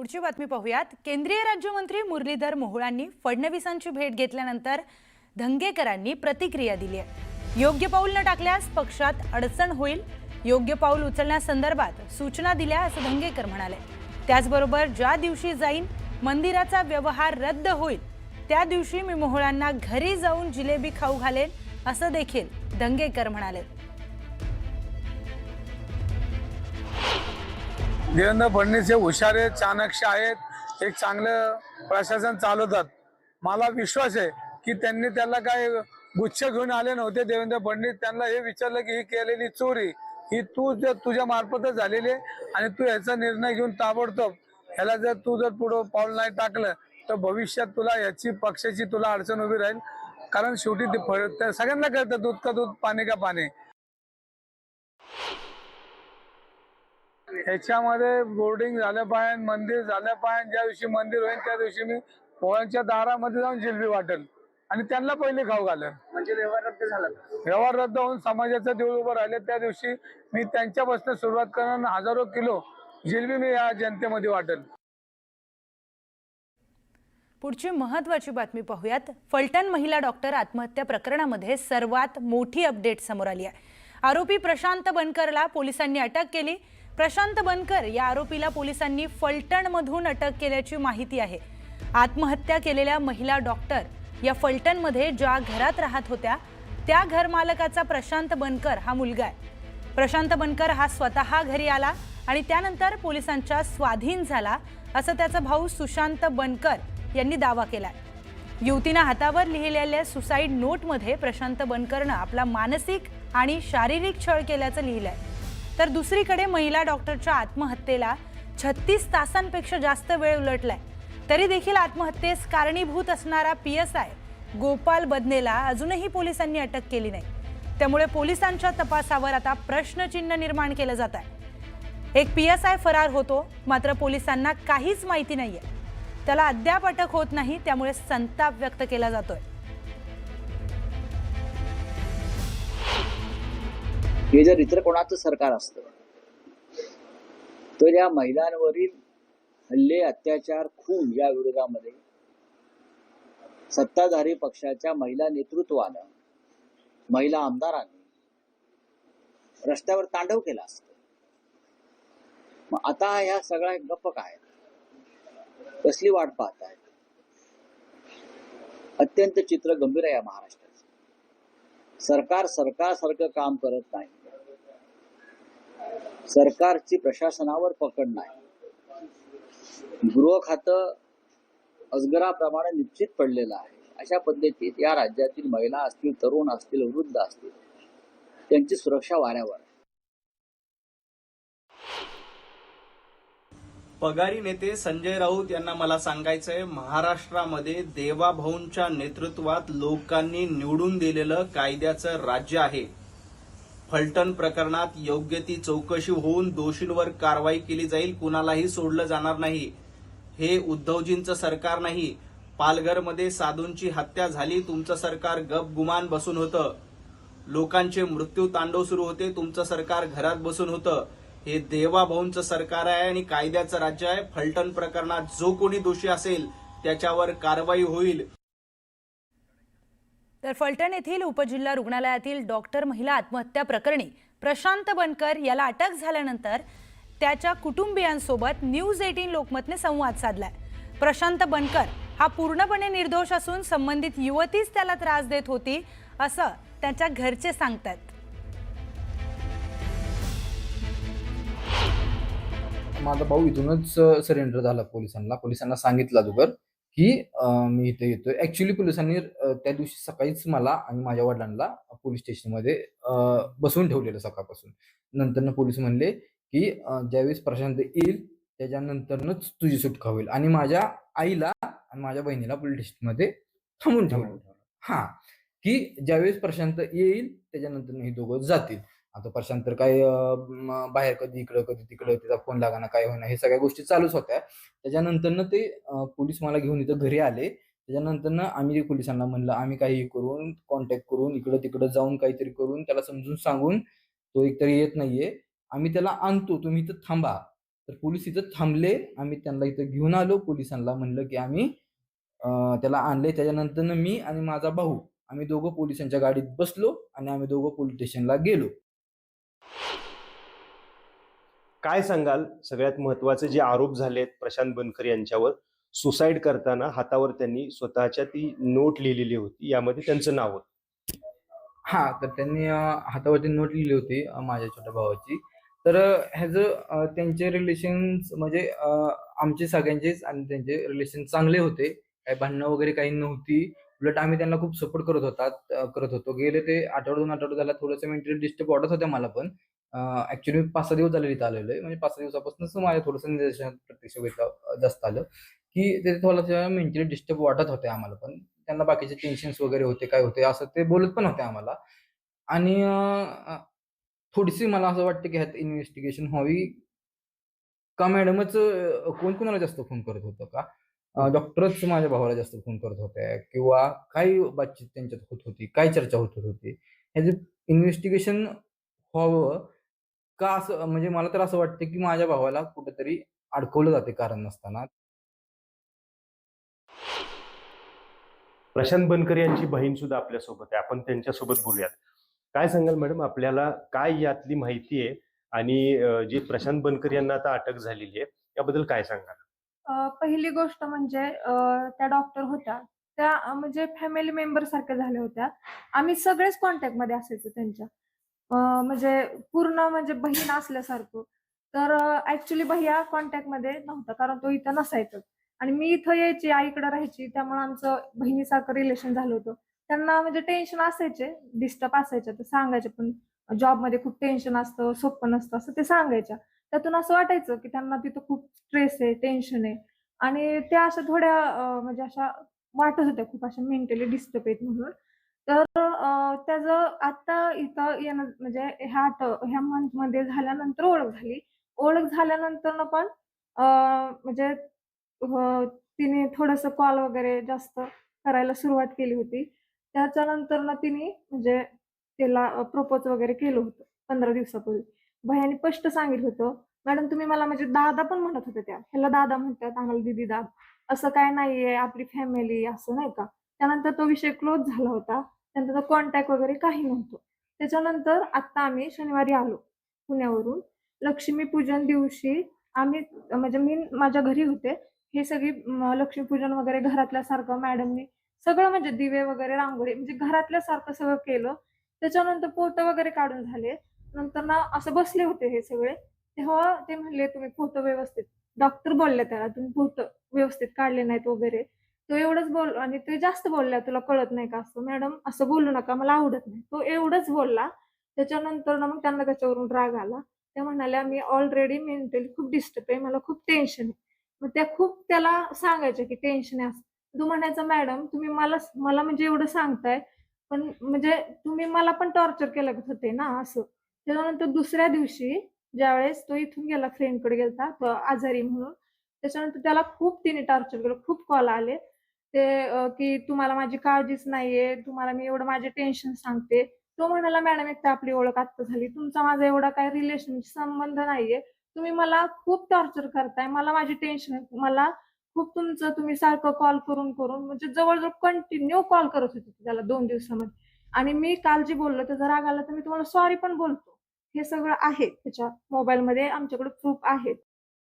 पुढची बातमी पाहूयात। केंद्रीय राज्यमंत्री मुरलीधर मोहोळांनी फडणवीसांची भेट घेतल्यानंतर धंगेकरांनी प्रतिक्रिया दिली आहे। योग्य पाऊल न टाकल्यास पक्षात अडचण होईल, योग्य पाऊल उचलण्यासंदर्भात सूचना दिल्या असं धंगेकर म्हणाले। त्याचबरोबर ज्या दिवशी जाईन मंदिराचा व्यवहार रद्द होईल त्या दिवशी मी मोहोळांना घरी जाऊन जिलेबी खाऊ घालेन असं देखील धंगेकर म्हणाले। देवेंद्र फडणवीस हे हुशार आहेत, चाणक्य आहेत, एक चांगलं प्रशासन चालवतात। मला विश्वास आहे की त्यांनी त्याला काय गुच्छ घेऊन आले नव्हते। देवेंद्र फडणवीस त्यांना हे विचारलं की ही केलेली चोरी ही तुझ्या मार्फतच झालेली आहे आणि तू याचा निर्णय घेऊन ताबडतोब ह्याला जर तू पुढे पाऊल नाही टाकलं तर भविष्यात तुला याची पक्षाची तुला अडचण उभी राहील। कारण शेवटी ते सगळ्यांना कळतं दूध का दूध पाणी का पाणी। ह्याच्यामध्ये बोर्डिंग झालं पाहिजे, मंदिर झालं पाहिजे। ज्या दिवशी मंदिर होईल त्या दिवशी मी पोळ्यांच्या दारामध्ये जाऊन जिलबी वाटेल आणि त्यांना पहिले खाऊ घालेल। म्हणजे व्यवहार रद्द झाला, व्यवहार रद्द होऊन समाजाचं देऊळ उभं राहिले त्या दिवशी मी त्यांच्यापासून सुरुवात करून हजारो किलो जिलबी मी या जनतेमध्ये वाटेल। पुढची महत्त्वाची बातमी पाहूयात। फलटण महिला डॉक्टर आत्महत्या प्रकरणामध्ये सर्वात मोठी अपडेट समोर आली आहे। आरोपी प्रशांत बनकरला पोलिसांनी अटक केली। प्रशांत बनकर या आरोपीला पोलिसांनी फलटणमधून अटक केल्याची माहिती आहे। आत्महत्या केलेल्या महिला डॉक्टर या फलटणमध्ये ज्या घरात राहत होत्या त्या घरमालकाचा प्रशांत बनकर हा मुलगा आहे। प्रशांत बनकर हा स्वतः घरी आला आणि त्यानंतर पोलिसांच्या स्वाधीन झाला असं त्याचा भाऊ सुशांत बनकर यांनी दावा केलाय। युवतीने हातावर लिहिलेल्या सुसाईड नोटमध्ये प्रशांत बनकरने आपला मानसिक आणि शारीरिक छळ केल्याचं लिहिलंय। तर दुसरीकडे महिला डॉक्टरच्या आत्महत्येला 36 तासांपेक्षा जास्त वेळ उलटलाय। तरी देखील आत्महत्येस कारणीभूत असणारा PSI गोपाल बदनेला अजूनही पोलिसांनी अटक केली नाही। त्यामुळे पोलिसांच्या तपासावर आता प्रश्नचिन्ह निर्माण केलं जात आहे। एक PSI फरार होतो मात्र पोलिसांना काहीच माहिती नाहीये, त्याला अद्याप अटक होत नाही। त्यामुळे संताप व्यक्त केला जातोय। हे जर इतर कोणाचं सरकार असतं तर या महिलांवरील हल्ले, अत्याचार, खून या विरोधामध्ये सत्ताधारी पक्षाच्या महिला नेतृत्वानं, महिला आमदारांनी रस्त्यावर तांडव केला असतं। मग आता ह्या सगळ्या गप्प काय, कसली वाट पाहतायत? अत्यंत चित्र गंभीर आहे या महाराष्ट्राचं। सरकार सरकारसारखं काम करत नाही, सरकारची प्रशासनावर पकड नाही, गृह खातं अजगराप्रमाणे निश्चित पडलेलं आहे। अशा पद्धतीत या राज्यातील महिला असतील, तरुण असतील, वृद्ध असतील, त्यांची सुरक्षा वाऱ्यावर आहे। पगारी नेते संजय राऊत यांना मला सांगायचंय, महाराष्ट्रामध्ये देवाभाऊंच्या नेतृत्वात लोकांनी निवडून दिलेलं कायद्याचं राज्य आहे। फलटण प्रकरणात योग्य ती चौकशी होऊन दोषींवर कारवाई केली जाईल, कुणालाही सोडलं जाणार नाही। हे उद्धवजींचं सरकार नाही। पालघरमध्ये साधूंची हत्या झाली, तुमचं सरकार गपगुमान बसून होतं। लोकांचे मृत्यू तांडव सुरू होते, तुमचं सरकार घरात बसून होतं। हे देवाभाऊंचं सरकार आहे आणि कायद्याचं राज्य आहे। फलटण प्रकरणात जो कोणी दोषी असेल त्याच्यावर कारवाई होईल। तर फलटण येथील उपजिल्हा रुग्णालयातील डॉक्टर महिला आत्महत्या प्रकरणी प्रशांत बनकर याला अटक झाल्यानंतर त्याच्या कुटुंबियांसोबत न्यूज 18 लोकमतने संवाद साधलाय। प्रशांत बनकर हा पूर्णपणे निर्दोष असून संबंधित युवतीच त्याला त्रास देत होती असं त्याच्या घरचे सांगतात। माझा भाऊ इथूनच सरेंडर झाला पोलिसांना सांगितलं अगोदर की मी इथे येतोय। ऍक्च्युली पोलिसांनी त्या दिवशी सकाळीच मला आणि माझ्या वडिलांना पोलीस स्टेशनमध्ये बसवून ठेवलेलं सकाळपासून। नंतर पोलीस म्हणले की ज्यावेळेस प्रशांत येईल त्याच्यानंतरच तुझी सुटका होईल आणि माझ्या आईला आणि माझ्या बहिणीला पोलीस स्टेशनमध्ये थांबून ठेवलं। हा, की ज्यावेळेस प्रशांत येईल त्याच्यानंतर हे दोघं जातील। आता प्रशांत तर काय बाहेर कधी इकडं कधी तिकडं, त्याचा फोन लागाना, काय होईना, हे सगळ्या गोष्टी चालूच होत्या। त्याच्यानंतर ते पोलीस मला घेऊन इथं घरी आले। त्याच्यानंतर आम्ही पोलिसांना म्हणलं आम्ही काही करून कॉन्टॅक्ट करून इकडं तिकडं जाऊन काहीतरी करून त्याला समजून सांगून तो एकतरी येत नाहीये, आम्ही त्याला आणतो, तुम्ही इथं थांबा। तर पोलीस इथं थांबले. आम्ही त्यांना इथं घेऊन आलो. पोलिसांना म्हणलं की आम्ही त्याला आणले. त्याच्यानंतर मी आणि माझा भाऊ आम्ही दोघं पोलिसांच्या गाडीत बसलो आणि आम्ही दोघं पोलीस स्टेशनला गेलो. काय सांगाल सगळ्यात महत्वाचे जे आरोप झालेत प्रशांत बनकर यांच्यावर, सुसाईड करताना हातावर त्यांनी स्वतःच्या ती नोट लिहिलेली होती, यामध्ये त्यांचं नाव होतं. हा, तर त्यांनी हातावरती नोट लिहिली होती माझ्या छोट्या भावाची. तर ह्याचं त्यांचे रिलेशन्स म्हणजे आमचे सगळ्यांचेच आणि त्यांचे रिलेशन चांगले होते. काही भांडणं वगैरे काही नव्हती. उलट आम्ही त्यांना खूप सपोर्ट करत होतो. गेले ते आठवडे 2 आठवडे झाला थोडंसं मेंटली डिस्टर्ब वाटत होत्या मला पण. ऍक्च्युली 5-6 दिवस झाले इथं आलेलो आहे. म्हणजे 5-6 दिवसापासूनच माझ्या थोडंसं निदर्शनात प्रत्यक्ष जास्त आलं की ते थोडंसं मेंटली डिस्टर्ब वाटत होते आम्हाला पण. त्यांना बाकीचे टेन्शन्स वगैरे होते, काय होते असं ते बोलत पण होते आम्हाला. आणि थोडीशी मला असं वाटतं की ह्यात इन्व्हेस्टिगेशन व्हावी का मॅडमच कोण कोणाला जास्त फोन करत होतं का? डॉक्टरच माझ्या भावाला जास्त फोन करत होते किंवा काही बातचीत त्यांच्यात होत होती, काय चर्चा होत होती. ह्याचं इन्व्हेस्टिगेशन व्हावं का असं म्हणजे मला तर असं वाटतं की माझ्या भावाला कुठेतरी अडकवलं जाते कारण नसताना. प्रशांत बनकर यांची बहीण सुद्धा आपल्यासोबत आहे, आपण त्यांच्यासोबत बोलूयात. काय सांगाल मॅडम, आपल्याला काय यातली माहिती आहे आणि जे प्रशांत बनकर यांना आता अटक झालेली आहे याबद्दल काय सांगाल? पहिली गोष्ट म्हणजे त्या डॉक्टर होत्या. त्या म्हणजे फॅमिली मेंबर सारख्या झाल्या होत्या. आम्ही सगळेच कॉन्टॅक्टमध्ये असायचो त्यांच्या. म्हणजे पूर्ण म्हणजे बहीण असल्यासारखं. तर ॲक्चुअली भैय्या कॉन्टॅक्टमध्ये नव्हता कारण तो इथं नसायचाच. आणि मी इथं यायची, आईकडे राहायची. त्यामुळे आमचं बहिणीसारखं रिलेशन झालं होतं. त्यांना म्हणजे टेन्शन असायचे, डिस्टर्ब असायचे. तर सांगायचे पण जॉबमध्ये खूप टेन्शन असतं, सोपं नसतं असं ते सांगायच्या. त्यातून असं वाटायचं की त्यांना तिथं खूप स्ट्रेस आहे, टेन्शन आहे. आणि त्या अशा थोड्या म्हणजे अशा वाटत होत्या खूप अशा मेंटली डिस्टर्ब आहेत म्हणून. तर त्याचं आता इथं येणं म्हणजे ह्या मंथमध्ये झाल्यानंतर ओळख झाली. ओळख झाल्यानंतरनं पण म्हणजे तिने थोडंसं कॉल वगैरे जास्त करायला सुरुवात केली होती. त्याच्यानंतरनं तिने म्हणजे तिला प्रपोज वगैरे केलं होतं 15 दिवसापूर्वी. भैय्याने स्पष्ट सांगितलं होतं, "मॅडम तुम्ही मला म्हणजे दादा पण म्हणत होत्या त्या. ह्याला दादा म्हणतात, आम्हाला दीदी दादा. असं काय नाहीये, आपली फॅमिली असं नाही का." त्यानंतर तो विषय क्लोज झाला होता. त्यानंतर कॉन्टॅक्ट वगैरे काही नव्हतं. त्याच्यानंतर आत्ता आम्ही शनिवारी आलो पुण्यावरून. लक्ष्मीपूजन दिवशी आम्ही म्हणजे मी माझ्या घरी होते. हे सगळी लक्ष्मीपूजन वगैरे घरातल्यासारखं मॅडमनी सगळं म्हणजे दिवे वगैरे, रांगोळी म्हणजे घरातल्यासारखं सगळं केलं. त्याच्यानंतर फोटो वगैरे काढून झाले. नंतर ना असं बसले होते हे सगळे. तेव्हा ते म्हणले, "तुम्ही फोटो व्यवस्थित." डॉक्टर बोलले त्याला, "तुम्ही फोटो व्यवस्थित काढले नाहीत वगैरे." तो एवढंच आणि ते जास्त बोलला, "तुला कळत नाही का असं?" "मॅडम असं बोलू नका, मला आवडत नाही." तो एवढंच बोलला. त्याच्यानंतर ना मग त्यांना त्याच्यावरून राग आला. त्या म्हणाल्या, "मी ऑलरेडी मेंटली खूप डिस्टर्ब आहे. मला खूप टेन्शन आहे." मग त्या खूप त्याला सांगायच्या की टेन्शन आहे असं. तो म्हणायचा, "मॅडम तुम्ही मला म्हणजे एवढं सांगताय, पण म्हणजे तुम्ही मला पण टॉर्चर केलं होते ना असं." त्याच्यानंतर दुसऱ्या दिवशी ज्यावेळेस तो इथून गेला फ्रेंडकडे गेलता, तो आजारी म्हणून. त्याच्यानंतर त्याला खूप तिने टॉर्चर केलं. खूप कॉल आले. ते की "तुम्हाला माझी काळजीच नाहीये. तुम्हाला मी एवढं माझे टेन्शन सांगते." तो म्हणाला, "मॅडम एक तर आपली ओळख आत्ता झाली. तुमचा माझा एवढा काही रिलेशनशी संबंध नाहीये. तुम्ही मला खूप टॉर्चर करताय. मला माझी टेन्शन आहे. मला खूप तुमचं तुम्ही सारखं कॉल करून म्हणजे जवळ-जवळ कंटिन्यू कॉल करत होते त्याला 2 दिवसामध्ये. आणि मी काल जे बोललो त्याचा राग आला तर मी तुम्हाला सॉरी पण बोलतो. हे सगळं आहे त्याच्या मोबाईलमध्ये आमच्याकडे प्रूफ आहेत."